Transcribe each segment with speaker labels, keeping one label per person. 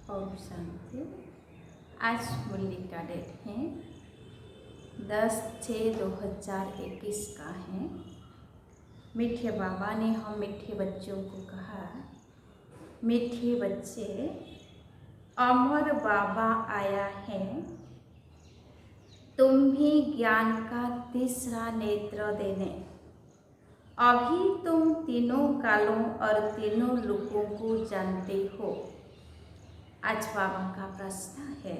Speaker 1: ओम शांति। आज मुरली का डेट है 10/6/2021 का है। मीठे बाबा ने हम मीठे बच्चों को कहा, मीठे बच्चे, अमर बाबा आया है, तुम्हें ज्ञान का तीसरा नेत्र देने। अभी तुम तीनों कालों और तीनों लोगों को जानते हो। आज बाबा का प्रश्न है,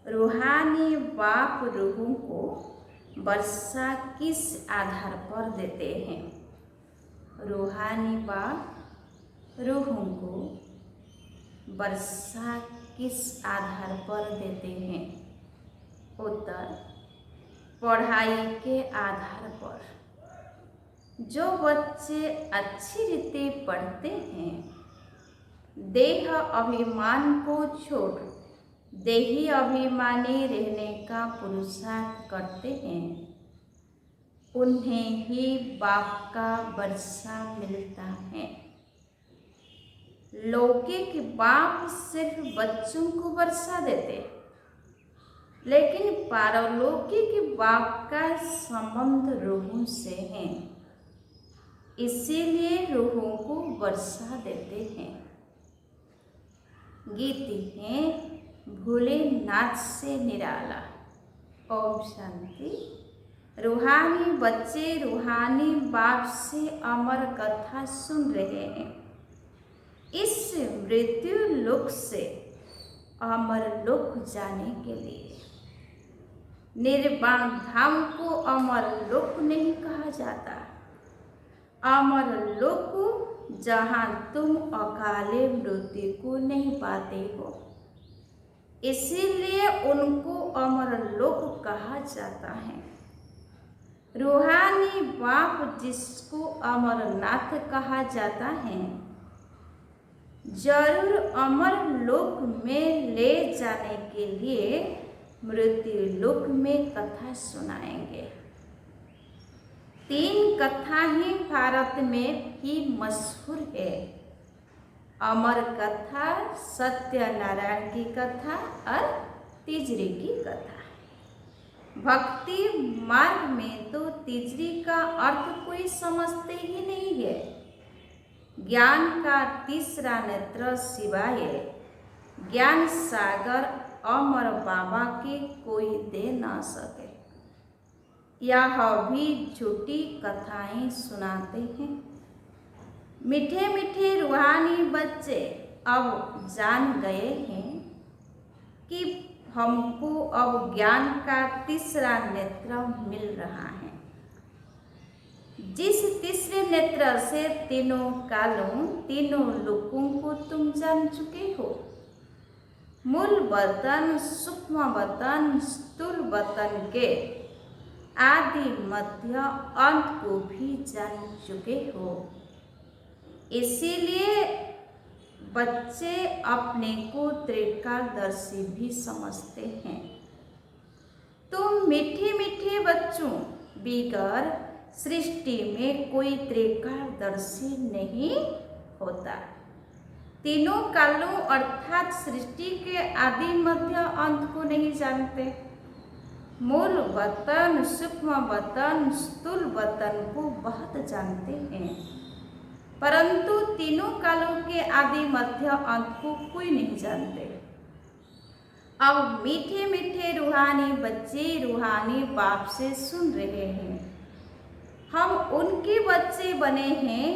Speaker 1: रूहानी बाप रूहों को वर्षा किस आधार पर देते हैं? रूहानी बाप रूहों को वर्षा किस आधार पर देते हैं? उत्तर, पढ़ाई के आधार पर। जो बच्चे अच्छी रीति पढ़ते हैं, देह अभिमान को छोड़ देही अभिमानी रहने का पुरुषार्थ करते हैं, उन्हें ही बाप का वर्षा मिलता है। लौकिक बाप सिर्फ बच्चों को वर्षा देते, लेकिन पारलौकिक बाप का संबंध रूहों से है, इसीलिए रूहों को वर्षा देते हैं। गीत है भोलेनाथ से निराला। ओम शांति। रूहानी बच्चे रूहानी बाप से अमर कथा सुन रहे हैं। इस मृत्यु लोक से अमर लोक जाने के लिए। निर्वाण धाम को अमर लोक नहीं कहा जाता। अमर लोक जहाँ तुम अकाले मृत्यु को नहीं पाते हो, इसीलिए उनको अमर लोक कहा जाता है। रूहानी बाप जिसको अमरनाथ कहा जाता है, जरूर अमर लोक में ले जाने के लिए मृत्यु लोक में कथा सुनाएंगे। 3 कथा ही भारत में ही मशहूर है। अमर कथा, सत्यनारायण की कथा और तीजरी की कथा। भक्ति मार्ग में तो तीजरी का अर्थ कोई समझते ही नहीं है। ज्ञान का तीसरा नेत्र सिवाय ज्ञान सागर अमर बाबा के कोई दे न सके। यह भी झूठी कथाएं सुनाते हैं। मीठे मीठे रूहानी बच्चे अब जान गए हैं कि हमको अब ज्ञान का तीसरा नेत्र मिल रहा है। जिस तीसरे नेत्र से तीनों कालों तीनों लोगों को तुम जान चुके हो। मूल वतन, सूक्ष्म वतन, स्थूल वतन के आदि मध्य अंत को भी जान चुके हो। इसीलिए बच्चे अपने को त्रिकालदर्शी भी समझते हैं। तुम मीठे मीठे बच्चों, बिगर सृष्टि में कोई त्रिकालदर्शी नहीं होता। तीनों कालों अर्थात सृष्टि के आदि मध्य अंत को नहीं जानते। मूल वतन, सूक्ष्म वतन, स्थूल वतन को बहुत जानते हैं, परंतु तीनों कालों के आदि मध्य अंत को कोई नहीं जानते। अब मीठे मीठे रूहानी बच्चे रूहानी बाप से सुन रहे हैं। हम उनके बच्चे बने हैं।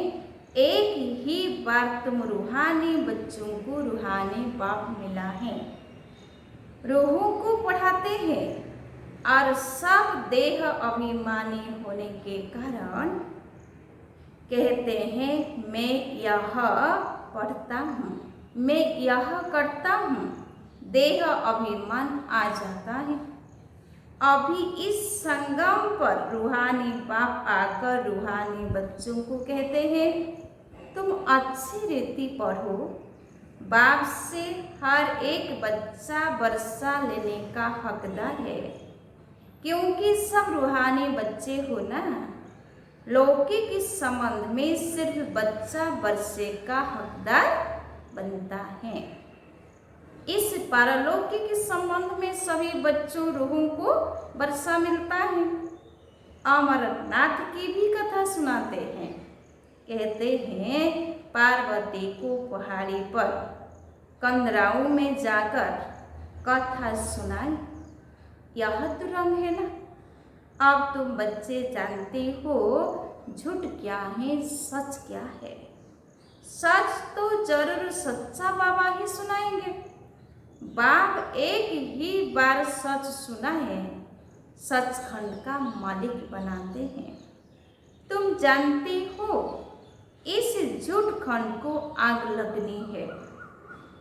Speaker 1: एक ही बार तुम रूहानी बच्चों को रूहानी बाप मिला है। रूहों को पढ़ाते हैं और सब देह अभिमानी होने के कारण कहते हैं, मैं यह पढ़ता हूँ, मैं यह करता हूँ। देह अभिमान आ जाता है। अभी इस संगम पर रूहानी बाप आकर रूहानी बच्चों को कहते हैं, तुम अच्छी रीति पढ़ो। बाप से हर एक बच्चा वर्षा लेने का हकदार है, क्योंकि सब रूहानी बच्चे हो ना। लौकिक इस संबंध में सिर्फ बच्चा वर्षे का हकदार बनता है। पारलौकिक संबंध में सभी बच्चों रूहों को वर्षा मिलता है। अमरनाथ की भी कथा सुनाते हैं। कहते हैं पार्वती को पहाड़ी पर कंदराओं में जाकर कथा सुनाई। यह तो रंग है ना। अब तुम बच्चे जानते हो झूठ क्या है, सच क्या है। सच तो जरूर सच्चा बाबा ही सुनाएंगे। बाप एक ही बार सच सुना है, सचखंड का मालिक बनाते हैं। तुम जानते हो इस झूठ खंड को आग लगनी है।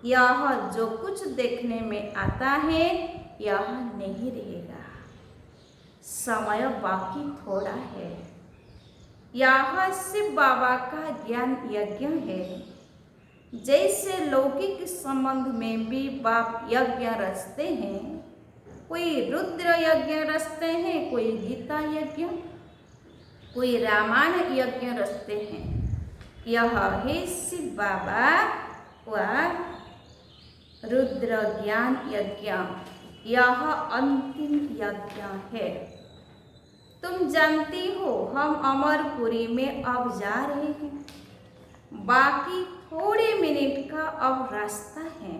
Speaker 1: यह जो कुछ देखने में आता है यह नहीं रहेगा। समय बाकी थोड़ा है। यह सिर्फ बाबा का ज्ञान यज्ञ है। जैसे लौकिक संबंध में भी बाप यज्ञ रचते हैं, कोई रुद्र यज्ञ रचते हैं, कोई गीता यज्ञ, कोई रामायण यज्ञ रचते हैं। यह है शिव बाबा व रुद्र ज्ञान यज्ञ। यह अंतिम यज्ञ है। तुम जानती हो हम अमरपुरी में अब जा रहे हैं। बाकी थोड़े मिनट का अब रास्ता है।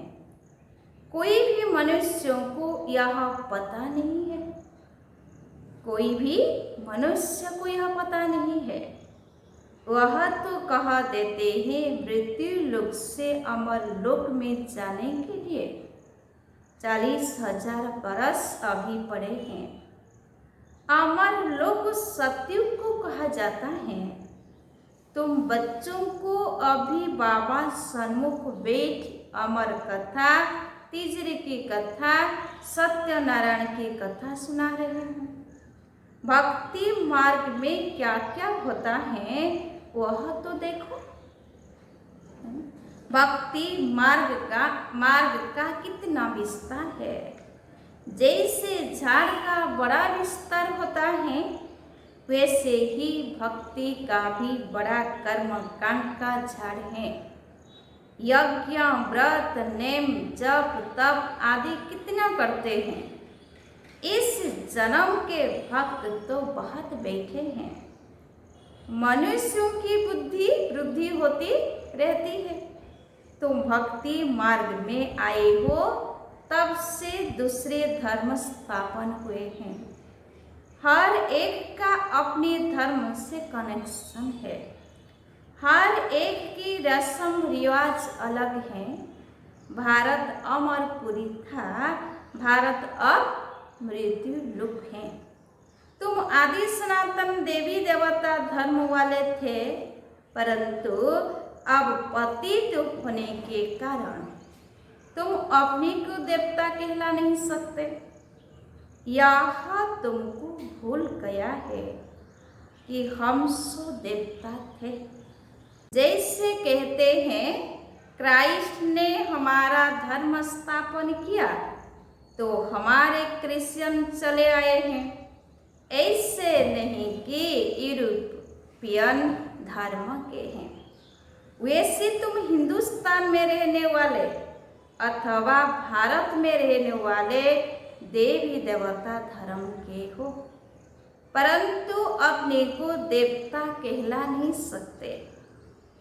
Speaker 1: कोई भी मनुष्यों को यह पता नहीं है। कोई भी मनुष्य को यह पता नहीं है। वह तो कह देते हैं मृत्यु लोक से अमर लोक में जाने के लिए 40,000 बरस अभी पड़े हैं। अमर लोक सतयुग को कहा जाता है। तुम बच्चों को अभी बाबा सन्मुख बैठ अमर कथा, तीजरे की कथा, सत्यनारायण की कथा सुना रहे हैं। भक्ति मार्ग में क्या क्या होता है वह तो देखो। भक्ति मार्ग का कितना विस्तार है। जैसे झाड़ का बड़ा विस्तार होता है वैसे ही भक्ति का भी बड़ा कर्म कांड का झाड़ है। यज्ञ, व्रत, नेम, जप, तप आदि कितना करते हैं। इस जन्म के भक्त तो बहुत बैठे हैं। मनुष्यों की बुद्धि वृद्धि होती रहती है। तुम भक्ति मार्ग में आए हो तब से दूसरे धर्म स्थापन हुए हैं। हर एक का अपने धर्म से कनेक्शन है। हर एक की रस्म रिवाज अलग है। भारत अमरपुरी था, भारत अब मृत्यु लोक है। तुम आदि सनातन देवी देवता धर्म वाले थे, परंतु अब पतित होने के कारण तुम अपने को देवता कहला नहीं सकते। यह तुमको भूल गया है कि हम सो देवता थे। जैसे कहते हैं क्राइस्ट ने हमारा धर्म स्थापन किया तो हमारे क्रिश्चियन चले आए हैं। ऐसे नहीं कि यूरोपियन धर्म के हैं। वैसे तुम हिंदुस्तान में रहने वाले अथवा भारत में रहने वाले देवी देवता धर्म के हो, परंतु अपने को देवता कहला नहीं सकते।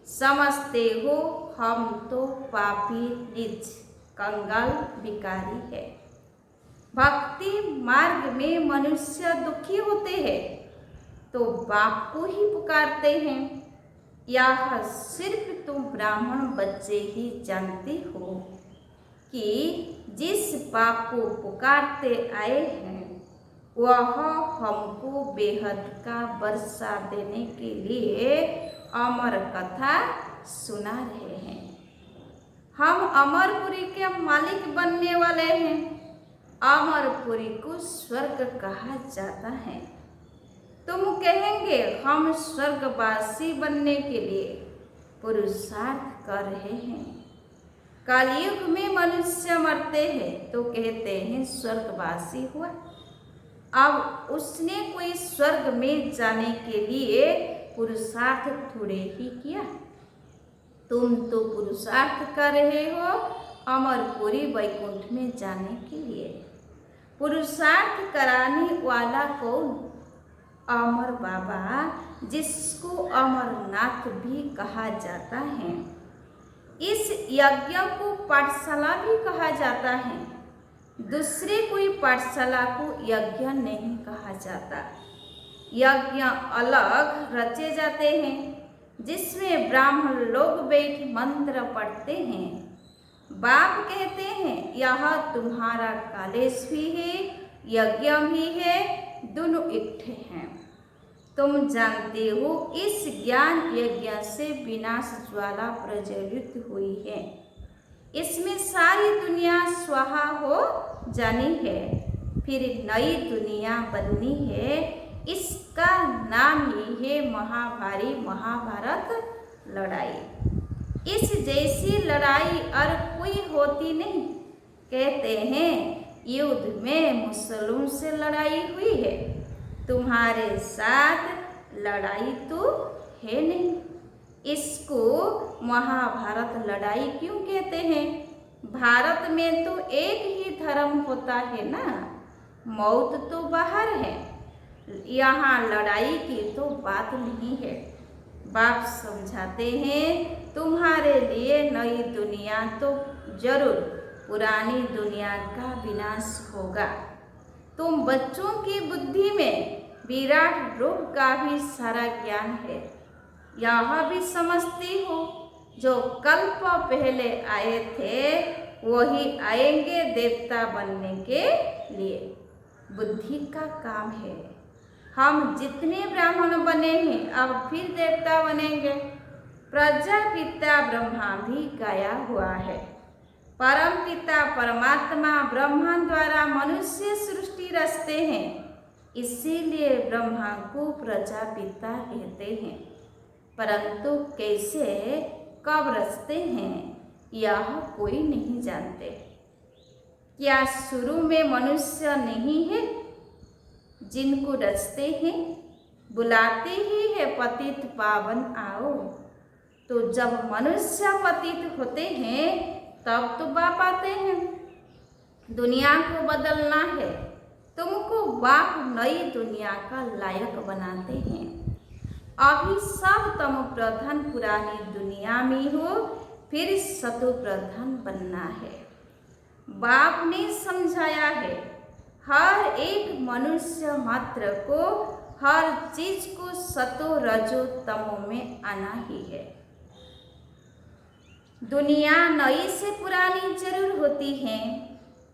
Speaker 1: समझते हो हम तो पापी, नीच, कंगाल, भिखारी है। भक्ति मार्ग में मनुष्य दुखी होते हैं तो बाप को ही पुकारते हैं। यह सिर्फ तुम ब्राह्मण बच्चे ही जानते हो कि जिस बाप को पुकारते आए हैं वह हमको बेहद का वर्षा देने के लिए अमर कथा सुना रहे हैं। हम अमरपुरी के मालिक बनने वाले हैं। अमरपुरी को स्वर्ग कहा जाता है। तुम कहेंगे हम स्वर्गवासी बनने के लिए पुरुषार्थ कर रहे हैं। कलयुग में मनुष्य मरते हैं तो कहते हैं स्वर्गवासी हुआ। अब उसने कोई स्वर्ग में जाने के लिए पुरुषार्थ थोड़े ही किया। तुम तो पुरुषार्थ कर रहे हो अमरपुरी वैकुंठ में जाने के लिए। पुरुषार्थ कराने वाला कौन? अमर बाबा, जिसको अमरनाथ भी कहा जाता है। इस यज्ञ को पाठशाला भी कहा जाता है। दूसरे कोई पाठशाला को यज्ञ नहीं कहा जाता। यज्ञ अलग रचे जाते हैं, जिसमें ब्राह्मण लोग बैठ मंत्र पढ़ते हैं। बाप कहते हैं, यह तुम्हारा कलेश भी है, यज्ञ भी है, दोनों इकट्ठे हैं। तुम जानते हो, इस ज्ञान यज्ञ से विनाश ज्वाला प्रज्वलित हुई है। इसमें सारी दुनिया स्वाहा हो जानी है, फिर नई दुनिया बननी है। इसका नाम ही है महाभारत लड़ाई। इस जैसी लड़ाई और कोई होती नहीं। कहते हैं, युद्ध में मुसलों से लड़ाई हुई है, तुम्हारे साथ लड़ाई तो है नहीं। इसको महाभारत लड़ाई क्यों कहते हैं? भारत में तो एक ही धर्म होता है ना, मौत तो बाहर है, यहाँ लड़ाई की तो बात नहीं है। बाप समझाते हैं, तुम्हारे लिए नई दुनिया तो जरूर, पुरानी दुनिया का विनाश होगा। तुम बच्चों की बुद्धि में विराट रूप का भी सारा ज्ञान है, यह भी समझती हो। जो कल्प पहले आए थे वही आएंगे देवता बनने के लिए। बुद्धि का काम है। हम जितने ब्राह्मण बने हैं अब फिर देवता बनेंगे। प्रजापिता ब्रह्मा भी गाया हुआ है। परम पिता परमात्मा ब्रह्मा द्वारा मनुष्य सृष्टि रचते हैं, इसीलिए ब्रह्मा को प्रजापिता कहते हैं। परंतु कैसे कब रचते हैं यह कोई नहीं जानते। क्या शुरू में मनुष्य नहीं है जिनको रचते हैं? बुलाते ही है पतित पावन आओ। तो जब मनुष्य पतित होते हैं तब तो बाप आते हैं। दुनिया को बदलना है, तुमको बाप नई दुनिया का लायक बनाते हैं। अभी सब तम प्रधान पुरानी दुनिया में हो, फिर सतो प्रधान बनना है। बाप ने समझाया है, हर एक मनुष्य मात्र को हर चीज को सतो रजो तमो में आना ही है। दुनिया नई से पुरानी जरूर होती है,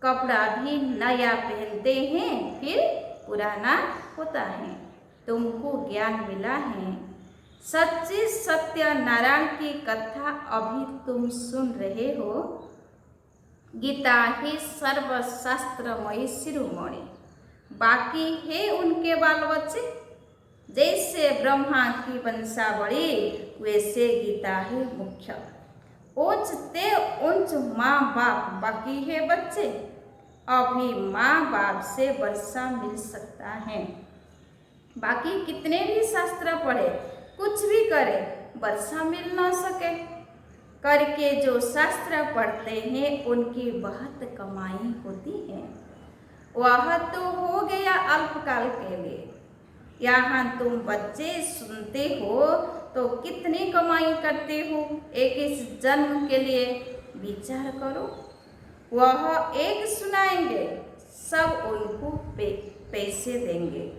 Speaker 1: कपड़ा भी नया पहनते हैं फिर पुराना होता है। तुमको ज्ञान मिला है, सच्चे सत्य नारायण की कथा अभी तुम सुन रहे हो। गीता ही सर्वशास्त्रमयी शिरोमणि, बाकी है उनके बाल बच्चे। जैसे ब्रह्मा की वंशावली वैसे गीता ही मुख्य। ऊंच ते ऊंच माँ बाप, बाकी है बच्चे। अभी माँ बाप से वर्षा मिल सकता है, बाकी कितने भी शास्त्र पढ़े कुछ भी करे वर्षा मिल ना सके। करके जो शास्त्र पढ़ते हैं उनकी बहुत कमाई होती है। वह तो हो गया अल्पकाल के लिए। यहाँ तुम बच्चे सुनते हो तो कितनी कमाई करते हो एक इस जन्म के लिए विचार करो। वह एक सुनाएंगे, सब उनको पैसे देंगे।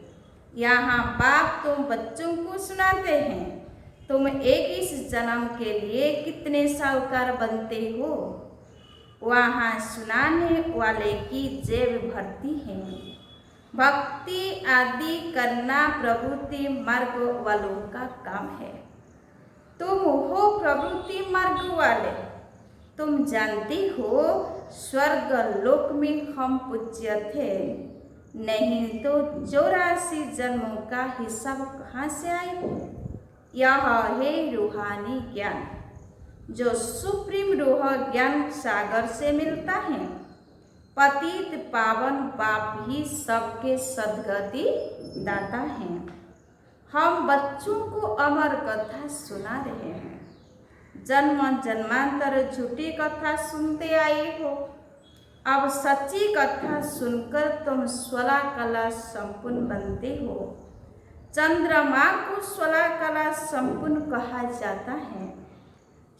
Speaker 1: यहाँ बाप तुम बच्चों को सुनाते हैं, तुम एक इस जन्म के लिए कितने साहूकार बनते हो। वहाँ सुनाने वाले की जेब भरती है। भक्ति आदि करना प्रवृत्ति मार्ग वालों का काम है। तुम हो प्रवृत्ति मार्ग वाले। तुम जानती हो स्वर्ग लोक में हम पूज्य थे, नहीं तो 84 जन्मों का हिसाब कहाँ से आए। यह है रूहानी ज्ञान, जो सुप्रीम रूह ज्ञान सागर से मिलता है। पतित पावन बाप ही सबके सद्गति दाता हैं। हम बच्चों को अमर कथा सुना रहे हैं। जन्म जन्मांतर झूठी कथा सुनते आए हो। अब सच्ची कथा सुनकर तुम स्वला कला संपन्न बनते हो। चंद्रमा को स्वला कला संपन्न कहा जाता है,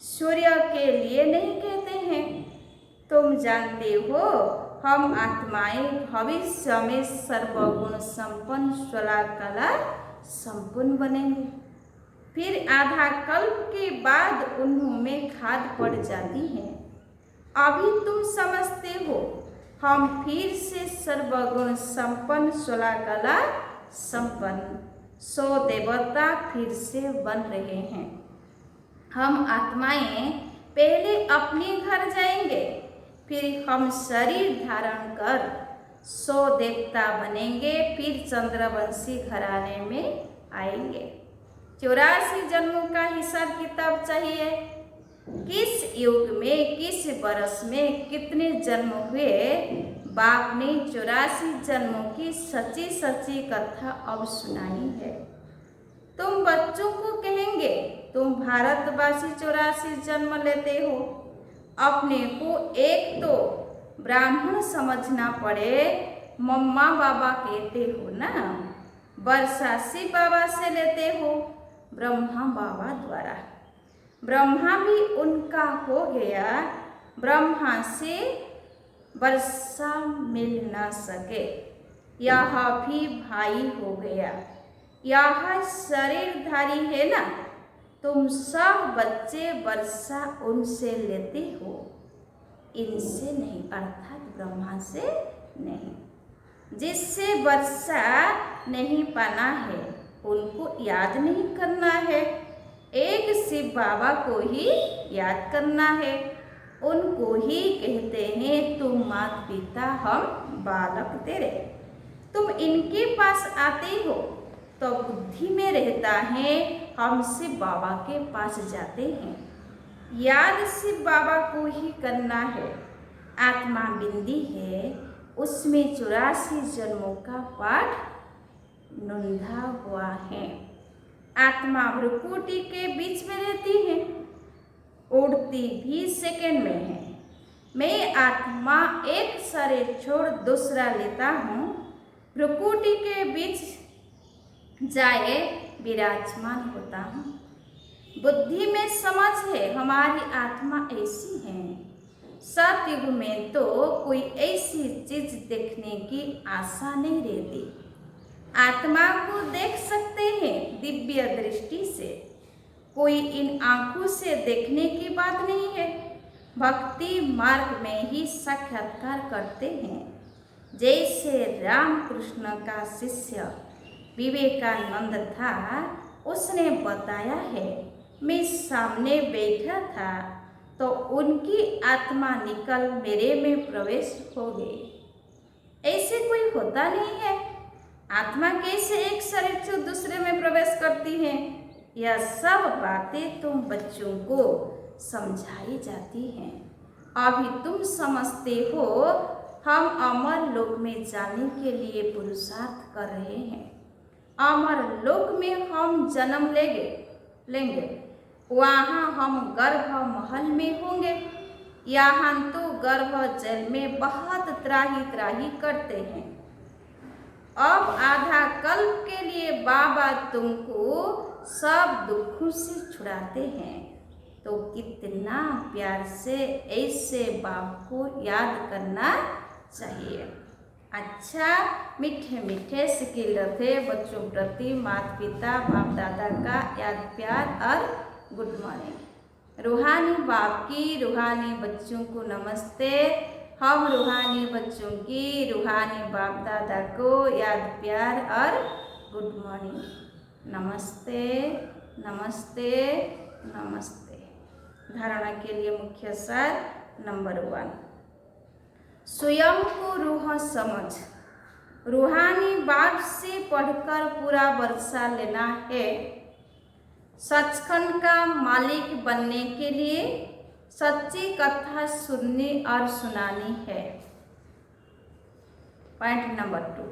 Speaker 1: सूर्य के लिए नहीं कहते हैं। तुम जानते हो हम आत्माएं भविष्य में सर्वगुण संपन्न स्वला कला संपन्न बनेंगे। फिर आधा कल्प के बाद उन्होंने खाद पड़ जाती है। अभी तुम समझते हो हम फिर से सर्वगुण संपन्न स्वला कला संपन्न 100 देवता फिर से बन रहे हैं। हम आत्माएं पहले अपने घर जाएंगे, फिर हम शरीर धारण कर 100 देवता बनेंगे, फिर चंद्रवंशी घराने में आएंगे। 84 जन्मों का हिसाब किताब चाहिए। किस युग में, किस वर्ष में कितने जन्म हुए, बाप ने 84 जन्मों की सच्ची सच्ची कथा अब सुनाई है। तुम बच्चों को कहेंगे तुम भारतवासी 84 जन्म लेते हो। अपने को एक तो ब्राह्मण समझना पड़े, मम्मा बाबा कहते हो ना, वर्षा शिव बाबा से लेते हो, ब्रह्मा बाबा द्वारा। ब्रह्मा भी उनका हो गया, ब्रह्मा से वर्षा मिल न सके, यह भी भाई हो गया। यह शरीरधारी है ना, तुम सब बच्चे वर्षा उनसे लेते हो, इनसे नहीं, अर्थात ब्रह्मा से नहीं। जिससे वर्षा नहीं पाना है उनको याद नहीं करना है, एक शिव बाबा को ही याद करना है। उनको ही कहते हैं तुम माता पिता, हम बालक तेरे। तुम इनके पास आते हो तो बुद्धि में रहता है, हम शिव बाबा के पास जाते हैं। याद शिव बाबा को ही करना है। आत्मा बिंदी है, उसमें 84 जन्मों का पाठ नोंधा हुआ है। आत्मा भ्रुकुटी के बीच में रहती है, उड़ती भी सेकंड में है। मैं आत्मा एक शरीर छोड़ दूसरा लेता हूँ, भ्रुकुटी के बीच जाए विराजमान होता हूँ। बुद्धि में समझ है हमारी आत्मा ऐसी है। सतयुग में तो कोई ऐसी चीज देखने की आशा नहीं रहती। आत्मा को देख सकते हैं दिव्य दृष्टि से, कोई इन आंखों से देखने की बात नहीं है। भक्ति मार्ग में ही साक्षात्कार करते हैं। जैसे रामकृष्ण का शिष्य विवेकानंद था, उसने बताया है, मैं सामने बैठा था तो उनकी आत्मा निकल मेरे में प्रवेश हो गई। ऐसे कोई होता नहीं है। आत्मा कैसे एक शरीर से दूसरे में प्रवेश करती है, यह सब बातें तुम बच्चों को समझाई जाती हैं। अभी तुम समझते हो हम अमर लोक में जाने के लिए पुरुषार्थ कर रहे हैं। अमर लोक में हम जन्म लेंगे, वहाँ हम गर्भ महल में होंगे। यहाँ तो गर्भ जल में बहुत त्राही त्राही करते हैं। अब आधा कल्प के लिए बाबा तुमको सब दुखों से छुड़ाते हैं, तो कितना प्यार से ऐसे बाप को याद करना चाहिए। अच्छा, मीठे मीठे सिकिल रखे बच्चों प्रति माता पिता बाप दादा का याद प्यार और गुड मॉर्निंग। रूहानी बाप की रूहानी बच्चों को नमस्ते। हम रूहानी बच्चों की रूहानी बाप दादा को याद प्यार और गुड मॉर्निंग। नमस्ते नमस्ते नमस्ते। धारणा के लिए मुख्य सार नंबर 1, स्वयं को रूह समझ। रूहानी बाप से पढ़कर पूरा वर्षा लेना है। सचखंड का मालिक बनने के लिए सच्ची कथा सुननी और सुनानी है। पॉइंट नंबर 2,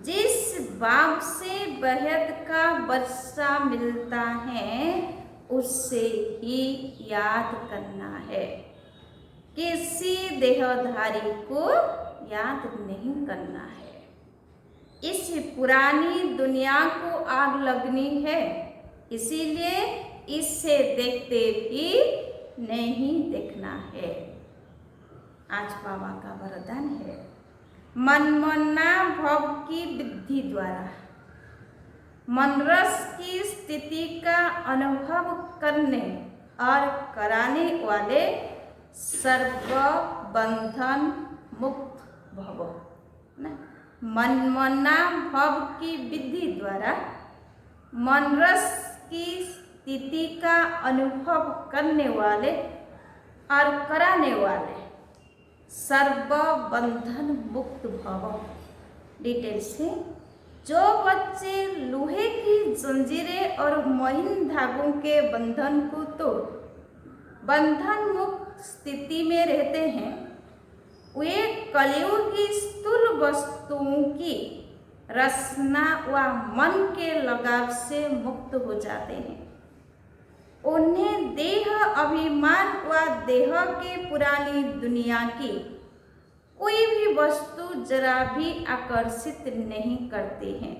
Speaker 1: जिस बाप से बेहद का वर्षा मिलता है उससे ही याद करना है। किसी देहधारी को याद नहीं करना है। इस पुरानी दुनिया को आग लगनी है, इसीलिए इसे देखते भी नहीं देखना है। आज बाबा का वरदान है, मनमना भव की विधि द्वारा मनरस की स्थिति का अनुभव करने और कराने वाले सर्व बंधन मुक्त भव। मनमना भव की विधि द्वारा मनरस की स्थिति का अनुभव करने वाले और कराने वाले सर्व बंधन मुक्त भव। डिटेल से, जो बच्चे लोहे की जंजीरें और महीन धागों के बंधन को तोड़ बंधन मुक्त स्थिति में रहते हैं, वे कलियुग की स्थूल वस्तुओं की रचना व मन के लगाव से मुक्त हो जाते हैं। उन्हें देह अभिमान व देह के पुरानी दुनिया की कोई भी वस्तु जरा भी आकर्षित नहीं करते हैं।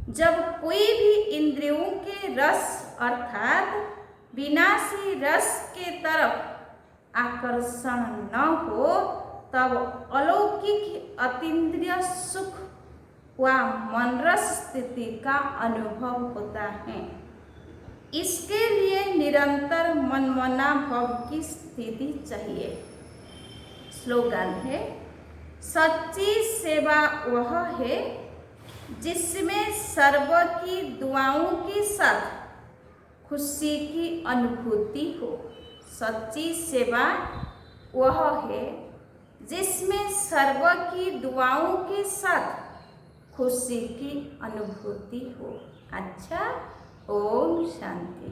Speaker 1: जब कोई भी इंद्रियों के रस अर्थात विनाशी रस के तरफ आकर्षण न हो, तब अलौकिक अतीन्द्रिय सुख व मनरस स्थिति का अनुभव होता है। इसके लिए निरंतर मनमना भव की स्थिति चाहिए। स्लोगन है, सच्ची सेवा वह है जिसमें सर्व की दुआओं के साथ खुशी की अनुभूति हो। सच्ची सेवा वह है जिसमें सर्व की दुआओं के साथ खुशी की अनुभूति हो। अच्छा, ओम शांति।